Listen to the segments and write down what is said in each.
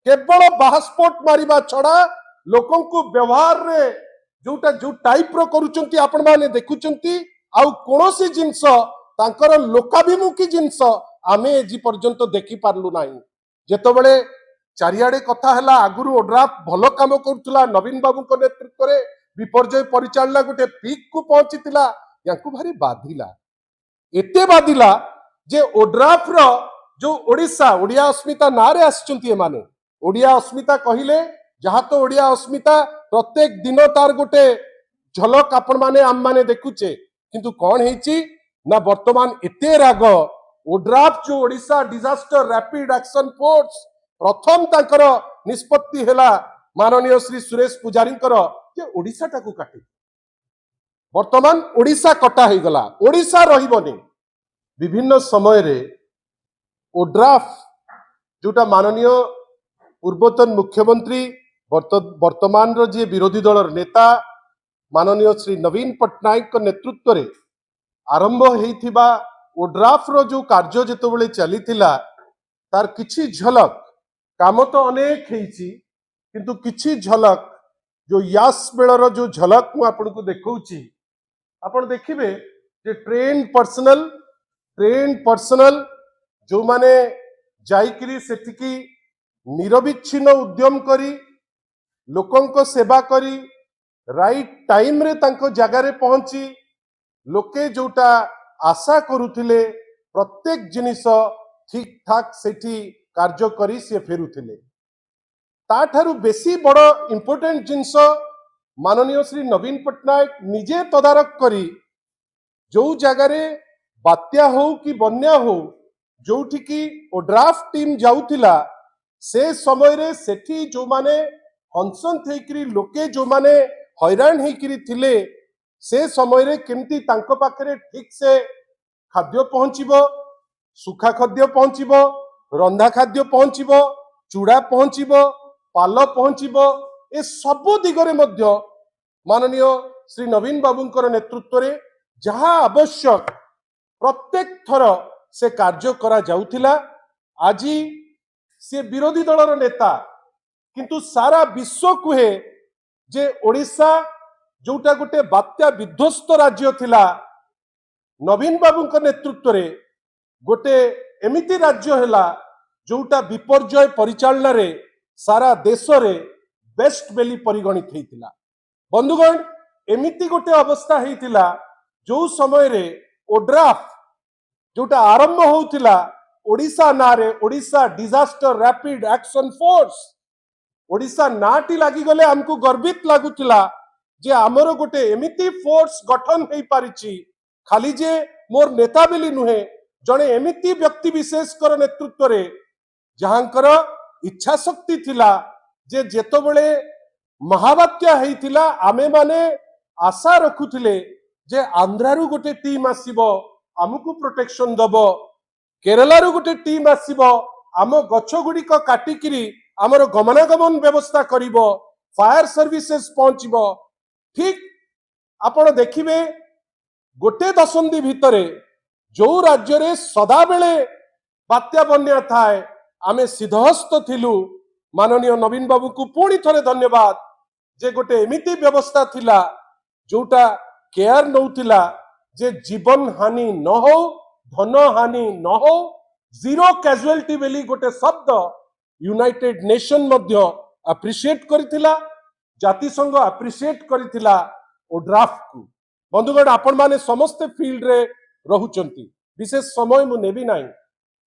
केवल बाहास्पोर्ट मारिबा छड़ा लोकों को व्यवहार रे जोटा जो टाइप रो करूचंती आपण माने देखुचंती आउ कोनोसी जिंस तांकर लोकाभिमुखी जिंस आमे एजी पर्यंत देखि पारलु नाही जेतबेले चारियाडे कथा हला आगुरु ओड्राफ भलो काम करथुला नवीन बाबू को नेतृत्व रे विपर्जय परिचालना गोटे पीक को पहुंचीतिला याकु भारी बाधिला एते बाधिला जे ओड्राफ रो जो ओडिसा ओडिया अस्मिता नारे आछुंती ए माने ओडिया अस्मिता कहिले जहा तो ओडिया अस्मिता प्रत्येक दिन तार गोटे झलक आपण माने आम माने देखुचे किंतु कौन हेची ना वर्तमान एते राग ओड्राफ जो Odisha disaster rapid action force प्रथम तांकर निष्पत्ति हेला माननीय श्री सुरेश पुजारी जे ओडिशा टाकू काटी वर्तमान ओडिशा कटा हो गला ओडिशा रहिबनी विभिन्न समय रे ओड्राफ जोटा माननीय पूर्वतन मुख्यमंत्री वर्तमान रो जे विरोधी दल नेता माननीय श्री नवीन पट्टनायक नेतृत्व रे आरंभ होइथिबा ओड्राफ रो जो कार्य जेतबेले चलीथिला तार किछि झलक काम तो अनेक हेची किंतु किछि झलक जो यास बेलर जो झलक मु आपन को देखौची आपण देखिबे जे ट्रेन पर्सनल जो माने जाइकरी सेठिकी निरविच्छिन्न उद्यम करी लोकों को सेवा करी राइट टाइम रे तांको जगह रे पहुंची लोके जोटा आशा करुथिले प्रत्येक जिनिस ठीक ठाक सेठी कार्य करी से फेरुथिले ताठारु बेसी बड़ इंपोर्टेंट जिनिस माननीय श्री नवीन पट्टनायक निजे तदारक करी जो जगह रे बात्या हो कि बन्या हो जोठी की ओड्राफ टीम जाउथिला से समय रे सेठी जो माने हंसंत हेकरी लोके जो माने हैरान हेकरी थिले से समय रे केमती तांको पाखरे ठीक से खाद्य पहुंचीबो सुखा खाद्य पहुंचीबो रंधा खाद्य पहुंचीबो चूड़ा पहुंचीबो पाल पहुंचीबो ए सबु दिगरे मध्य माननीय श्री नवीन बाबूंकर नेतृत्व रे जहा आवश्यक प्रत्येक थर से कार्य करा जाउथिला आज से विरोधी दलर नेता किंतु सारा विश्व कुहे जे ओडिशा जोटा गोटे बात्या विध्वस्त राज्य थिला नवीन बाबूंकर नेतृत्व रे गोटे एमिति राज्य हैला जोटा विपर्जय परिचालना रे सारा देश रे बेस्ट बेली परिगणित हेतिला बंधुगण एमिति गोटे अवस्था हेतिला जो समय रे ओड्राफ जोटा आरंभ होउतिला ओडिशा नारे Odisha disaster rapid action force Odisha नाटी लागी गले हमको गर्वित लागुतिला जे आमर गोटे एमिति फोर्स गठन हेई पारिछि खाली जे मोर नेता बेली नुहे जने एमिति व्यक्ति विशेष कर नेतृत्व रे जहांकर इच्छा शक्ति थिला जे जेतबेले महाबात्या हेइथिला आमे माने आशा रखुथिले जे आंध्रारू गोटे टीम आसीबो हमकु प्रोटेक्शन दबो केरलारू गोटे टीम आसीबो आम गछ गुड़िक काटिकिरी आमर गमनागमन व्यवस्था करिबो फायर सर्विसेस पहुंचीबो ठीक आपण देखिबे गोटे दशंधि भितरे जो राज्य रे सदा बेले बात्या बन्या थाए आमे सिद्धहस्त थिलु माननीय नवीन बाबू को पुणी थरे धन्यवाद जे गोटे एमिति व्यवस्था थिला जोटा केयर नौथिला जे जीवन हानि न हो धन हानि न हो जीरो कैजुअलिटी बेली गोटे शब्द यूनाइटेड नेशन मध्य अप्रिशिएट करिथिला जाति संघ अप्रिशिएट करिथिला ओड्राफ को बंधुगण आपण माने समस्त फील्ड रे रहुचंती विशेष समय मु नेबी नाही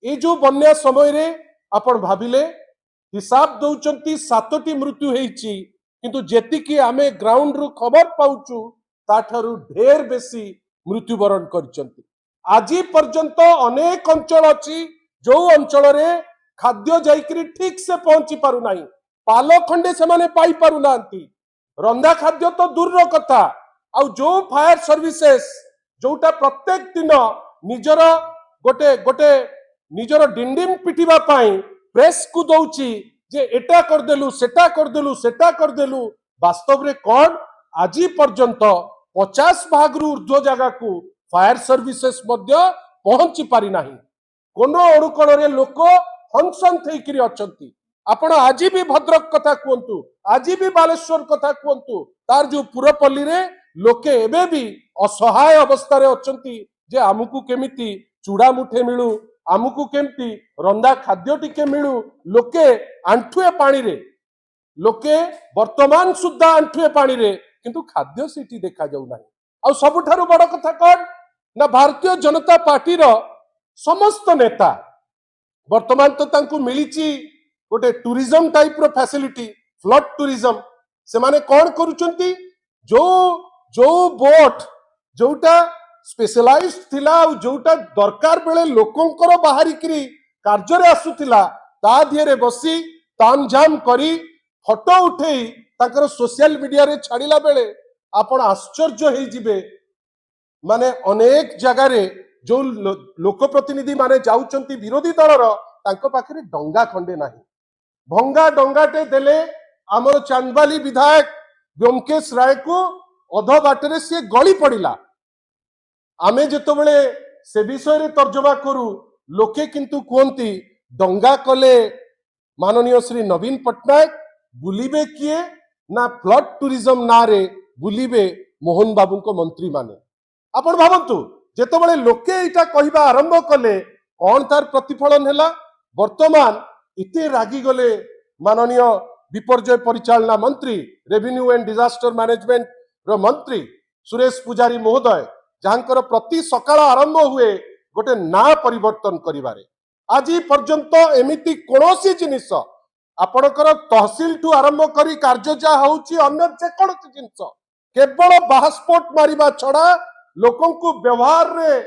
ए जो बन्या समय रे आपण भाबिले हिसाब दउचंती 7टी मृत्यु हेइची किंतु जेतिकी आमे ग्राउंड रु खबर पाउचु ताठारु ढेर बेसी मृत्युवरण करचंती आजी पर्यंत अनेक अंचल अछि जो अंचल रे खाद्य जाइकरी ठीक से पहुंची पारु नाही पालो खंडे से माने पाई पारु नांती रंधा खाद्य तो दूर रो कथा आ जो फायर सर्विसेस जोटा प्रत्येक दिन निजर गोटे गोटे निजर डिंडिम पिटिबा पाई प्रेस को दउची जे एटा करदेलु सेटा करदेलु वास्तव रे कोन आजी पर्यंत 50 भाग रु ऊर्ध्व जगह को फायर सर्विसेस मध्य पहुंची पारि नाही कोनो अणुकण रे लोक हंसंत हेकरी अछंती आपण आज भी भद्रक कथा कहतु आज भी बालेश्वर कथा कहतु तार जो पुरपल्ली रे लोके एबे भी असहाय अवस्था रे अछंती जे आमुकु केमिति चूड़ा मुठे मिलू आमुकु केमिति रंदा खाद्य टिके मिलू लोके आंठुए पानी रे लोके वर्तमान सुद्धा आंठुए पानी रे किंतु खाद्य सेठी देखा जाऊ नाही आ सबुठारु बड़ कथा कोन ना भारतीय जनता पार्टी रो समस्त नेता वर्तमान तो तांकु मिलिची गोटे टूरिज्म टाइप रो फैसिलिटी फ्लड टूरिज्म से माने कौन करूचंती जो जो बोट जोटा स्पेशलाइज्ड थिला जोटा दरकार बेले लोकंकर बाहरिकरी कार्य रे आसुथिला ता धिरे बसी तामझाम करी फोटो उठेई ताकर सोशल मीडिया रे छाड़िला बेले आपण आश्चर्य हेई जिबे माने अनेक जगह रे जो लोक प्रतिनिधि माने जाउचंती विरोधी दलर तांको पाखरे डंगा खंडे नाही भंगा डंगाटे देले आमर चांदबाली विधायक व्योमकेश राय को अध बाटरे से गली पड़िला आमे जेतबेले से विषय रे तर्जमा करू लोके किंतु कहती डंगा कले माननीय श्री नवीन पट्टनायक बुलिबे किए ना फ्लड टूरिज्म ना रे बुलिबे मोहन बाबू को मंत्री माने आपण भाबंतु जेतबेले लोके एटा कहिबा आरंभ कले कौन तार प्रतिफलन हैला वर्तमान इते रागी गले माननीय विपर्यय परिचालना मंत्री रेवेन्यू एंड डिजास्टर मैनेजमेंट रो मंत्री सुरेश पुजारी महोदय जहांकर प्रति सकाळ आरंभ हुए गोटे ना परिवर्तन करिवारे आज पर्यंत एमिति कोनोसी जिनिस आपणकर तहसील टू आरंभ करी कार्य जा होउची अन्य जे कोनोसी जिनिस केवल बाहस्पोर्ट मारिबा छड़ा लोकन को व्यवहार रे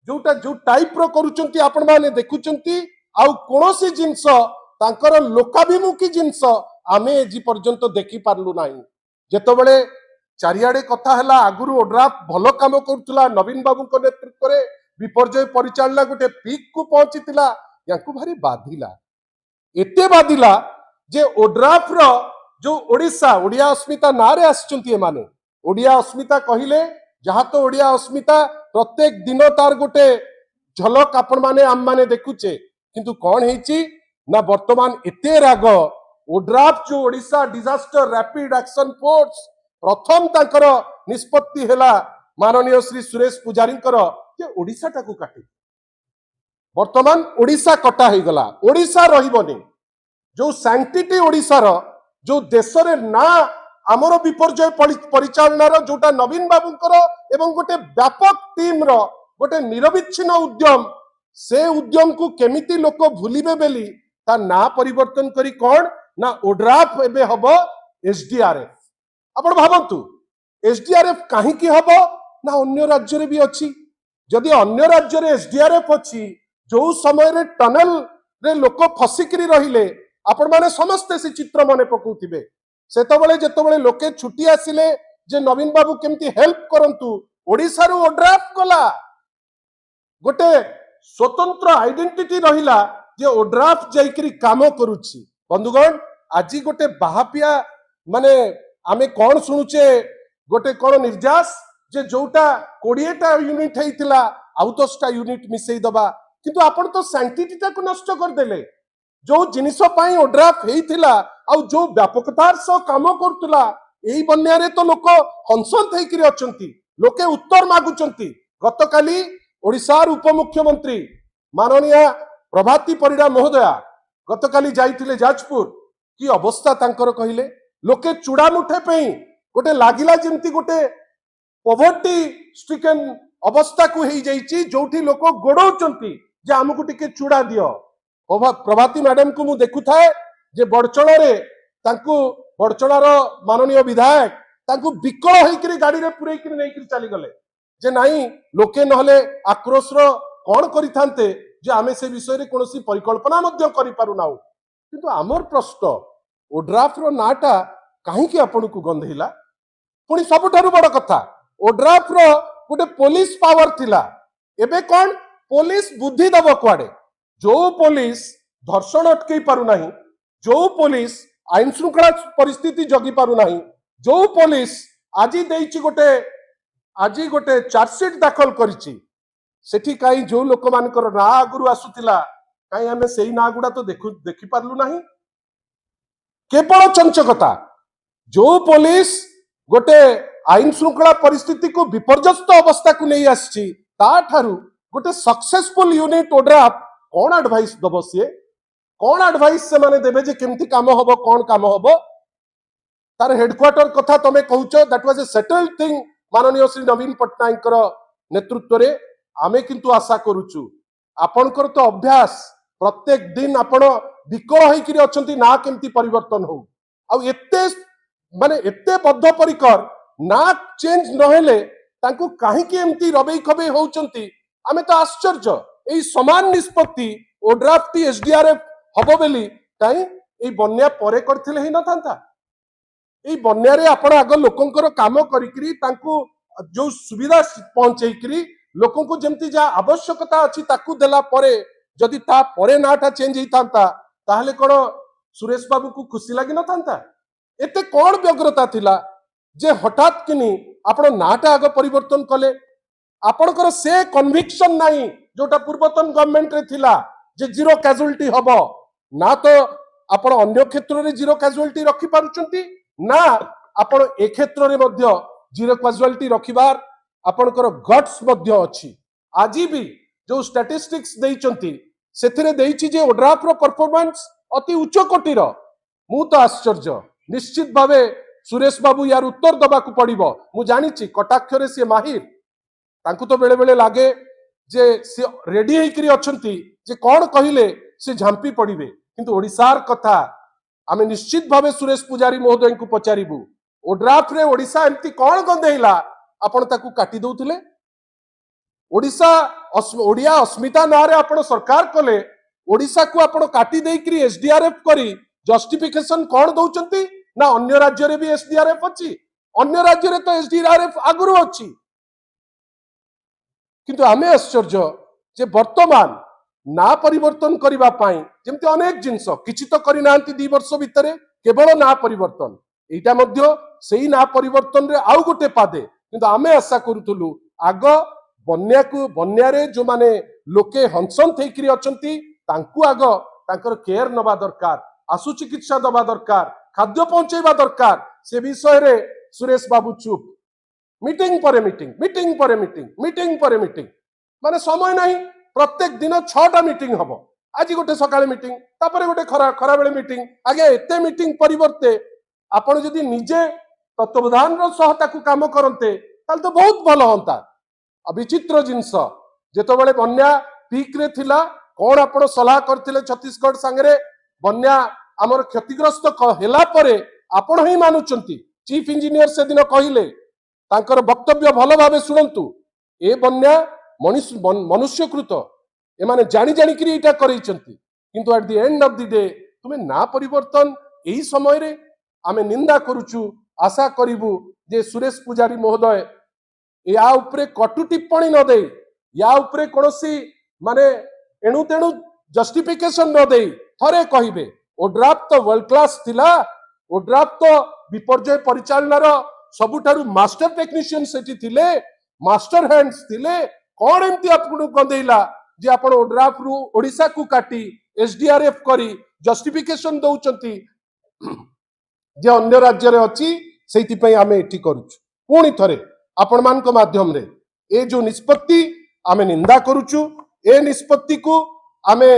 जोटा जो टाइप रो करूचंती आपण माने देखुचंती आउ कोनोसी जिनिस तांकर लोकाभिमुखी जिनिस आमे एजी पर्यंत देखि पारलु नाही जेतबेले चारियाडे कथा हला आगुरु ओड्राफ भलो काम करथुला नवीन बाबू को नेतृत्व रे विपर्यय परिचालना गोटे पीक को पहुंचीतिला याकु भारी बाधिला एते बाधिला जे ओड्राफ रो जो ओडिसा ओडिया अस्मिता नारे आछंती माने ओडिया अस्मिता कहिले जहा तो ओडिया अस्मिता प्रत्येक दिन तार गोटे झलक आपण माने आम माने देखुचे किंतु कौन हेची ना वर्तमान एते राग ओड्राफ जो Odisha disaster rapid action force प्रथम तांकर निष्पत्ति हेला माननीय श्री सुरेश पुजारी जे ओडिशा टाकू काटी वर्तमान ओडिशा कटा ही गला ओडिशा रहिबनी जो सैंक्टिटी ओडिशा रो जो देश रे ना आमर विपर्यय परिचालनार जोटा नवीन बाबूंकर एवं गोटे व्यापक टीम रो गोटे निरविच्छिन्न उद्यम से उद्यम को केमिति लोक भूलिबे बेली ता ना परिवर्तन करी कौन ना ओड्राफ एबे हबो एसडीआरएफ आपण भाबंतु एसडीआरएफ काहे की हबो ना अन्य राज्य रे भी अछि जदि अन्य राज्य रे एसडीआरएफ अछि जो समय रे टनल रे लोक फसिकरी रहिले आपण माने समस्त से चित्र माने पकौथिबे सेतबेले जेतबेले लोके छुट्टी आसिले जे नवीन बाबू केमती हेल्प करंतु ओडिसा रो ओड्राफ कला गोटे स्वतंत्र आइडेंटिटी रहिला जे ओड्राफ जाइकरी काम करूची बंधुगण आज गोटे बाहापिया माने आमे कौन शुणुचे गोटे कौन निर्जास जे जोटा 20टा यूनिट हेइतिला आउ 10टा यूनिट मिसई दबा किंतु आपण तो सैंक्टिटीटा को नष्ट कर देले जो जिनिस पई ओड्राफ हेइतिला आउ जो व्यापकतार सो काम करतुला एही बन्या रे तो लोक हंसंत हेइकरी अछंती लोके उत्तर मागुचंती गतकाली ओडिशार उपमुख्यमंत्री माननीय प्रभाती परिडा महोदया गतकाली जाइथिले जाजपुर की अवस्था तांकर कहिले लोके चूड़ा मुठे पे गोटे लागिला जेमती गोटे पॉवर्टी स्ट्रिकन अवस्था को हेई जाइची जोठी लोक गोडौचंती जे हमकु टिके चूड़ा दियो प्रभाती मैडम को मु देखु थाए जे बड़चणा रे तांकु बड़चणार माननीय विधायक तांकु विकल होइकरी गाड़ी रे पुरैकरी नेइकरी चली गले जे नाही लोके नहले आक्रोश रो कोन करि थांते जे आमे से विषय रे कोनोसी परिकल्पना मध्य करि पारु नाउ किंतु आमर प्रश्न ओड्राफ रो नाटा काहे कि आपन को गंधैला पुनी सबठारु बड़ कथा ओड्राफ रो गोटे पुलिस पावर थिला एबे कोन पुलिस बुद्धि दब कुआडे जो पुलिस धर्षण अटकई पारु नाही जो पुलिस आईन श्रृंखला परिस्थिति जगी पारु नाही जो पुलिस आजी देइची गोटे चार्जशीट दाखल करिची सेठी काई जो लोक मानकर ना आगुरु आसुतिला काई हमें सेही ना गुडा तो देखि पारलु नाही केवल चंचकता जो पुलिस गोटे आईन श्रृंखला परिस्थिति को विपर्यस्त अवस्था को नहीं आसी गोटे सक्सेसफुल यूनिट ओड्राफ कौन एडवाइस दब सी कौन एडवाइस से माने देबे जे केमती काम हबो कौन काम हबो तार हेडक्वार्टर कथा तमे कहूच that was a settled thing माननीय श्री नवीन पट्टनायक नेतृत्व रे आमे किंतु आशा करूचु आपनकर तो अभ्यास प्रत्येक दिन आपण विकल होइकरी अछंती ना केमती परिवर्तन हो आ एते माने एते बद्ध परिकर ना चेंज नहेले तांको काहे कि एमती रबई खबे होउचंती आमे तो आश्चर्य एई समान निष्पत्ति ओड्राफ्ट एसडीआरएफ हबो बेली काई एई बन्या परे करथिले ही न थांता एई बन्या रे आपण आग लोकंकर काम करिकरी तांको जो सुविधा पहुंचेकरी लोकों को जमती जा आवश्यकता अछि ताकू देला परे जदि ता परे नाटा चेंज ही थांता ताहले कोन सुरेश बाबू को खुशी लागि न थांता एते कोन व्यग्रता थिला जे हठात किनी आपण नाटा आग परिवर्तन कले आपणकर से कन्विक्शन नाही जोटा पूर्वतन गवर्नमेंट रे थिला जे जीरो कैजुअलिटी हबो ना तो आपण अन्य क्षेत्र रे जीरो कैजुअलिटी रखि पारुचंती ना आपण ए क्षेत्र रे मध्य जीरो कैजुअलिटी रखिबार आपणकर गट्स मध्य अछि आजि भी जो स्टैटिस्टिक्स देइचंती सेथिरे देइछि जे ओड्राफ रो परफॉर्मेंस अति उच्च कोटिर मु तो आश्चर्य निश्चित भावे सुरेश बाबू यार उत्तर दबा को पड़िबो मु जानिछि कटाक्ष रे से माहिर तांकु तो बेले बेले लागे जे से रेडी हेकरी अछंती जे कोन कहिले से झांपी पड़िबे किंतु ओडिसार कथा आमे निश्चित भावे सुरेश पुजारी महोदय को पचारिबु ओड्राफ रे ओडिसा एमती कोन गंदेइला आपण ताकू काटी दउथिले ओडिसा ओडिया अस्मिता नारे आपण सरकार कले ओडिसा को आपण काटी देइकरी एसडीआरएफ करी जस्टिफिकेशन कोन दउचंती ना अन्य राज्य रे भी एसडीआरएफ अछि अन्य राज्य रे तो एसडीआरएफ आगुरु अछि किंतु आमे आश्चर्य जे वर्तमान ना परिवर्तन करिबा पाई जेमति अनेक जिंस किछि तो करि नांती 2 वर्ष भितरे केवल ना परिवर्तन एटा मध्य सेही ना परिवर्तन रे आउ गोटे पादे किंतु आमे आशा करूथुलु आग बन्या रे जो माने लोके हंसन थेकरी अछंती तांकु आग तांकर केयर नबा दरकार आसु चिकित्सा दबा दरकार खाद्य पहुंचेबा दरकार से विषय रे सुरेश बाबू चुप मीटिंग परे मीटिंग मीटिंग परे मीटिंग मीटिंग परे मीटिंग माने समय नहीं प्रत्येक दिन 6टा मीटिंग हबो आज गोटे सकाळे मीटिंग तापरे गोटे खरा बेले मीटिंग आगे एते मीटिंग परिवर्ते आपण जदि निजे तत्वधान रो सहता को काम करते ताल तो बहुत भल होता विचित्र जिंस जेतबेले बन्या पीक रे थिला कोन आपण सलाह करथिले छत्तीसगढ़ संगरे बन्या हमर क्षतिग्रस्त हेला परे आपण ही मानुचंती चीफ इंजीनियर से दिन कहिले तांकर वक्तव्य भल भावे सुनंतु ए बन्या मनुष्यकृत ए माने जानी जानी करी एटा करैचंती किंतु at the end of the day तुमे ना परिवर्तन एही समय रे आमे निंदा करूचु आशा करिबु जे सुरेश पुजारी महोदय या उपरे कटु टिप्पणी न दे या उपरे कोनोसी माने एणु तेणु जस्टिफिकेशन न दे थरे कहिबे ओड्राफ तो वर्ल्ड क्लास थिला ओड्राफ तो विपर्यय परिचालनार सबुठारु मास्टर टेक्नीशियन सेठी थिले मास्टर हैंड्स थिले कोन एमती आपन गंदेइला जे आपण ओड्राफ रु ओडिसा को काटी एसडीआरएफ करी जस्टिफिकेशन दउचंती जे अन्य राज्य रे अछि सेति पई आमे एठी करूछु पुणी थरे आपण मान को माध्यम रे ए जो निष्पत्ति आमे निंदा करूछु ए निष्पत्ति को आमे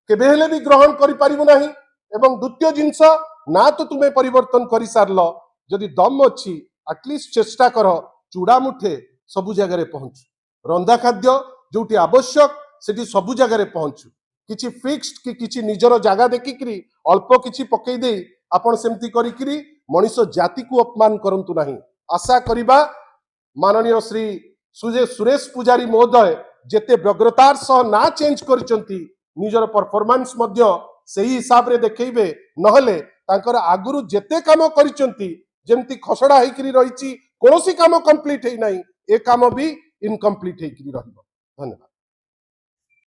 केबे हेले भी ग्रहण करि परिबु नाही एवं द्वितीय जिंस ना तो तुमे परिवर्तन करि सारलो जदि दम अछि एटलीस्ट चेष्टा कर चूड़ा मुठे सबु जगह रे पहुंच रंधा खाद्य जोटी आवश्यक सेठी सबु जगह रे पहुंच किछि फिक्स्ड कि किछि निजर जागा देखिकरी अल्प किछि पकई दे आपण सेमती करिकरी मनीष जाति को अपमान करंतु नाही आशा करिबा माननीय श्री सुरेश पुजारी महोदय जेते व्यग्रतार सह ना चेंज करिसंती निजर परफॉर्मेंस मध्य सही हिसाब रे देखैबे नहले तांकर आगुरु जेते काम करिसंती जेमती खसडा हेकरी रहिछि कोनोसी काम कंप्लीट हे नाही ए काम भी इनकम्प्लीट हेकरी रहइबो धन्यवाद।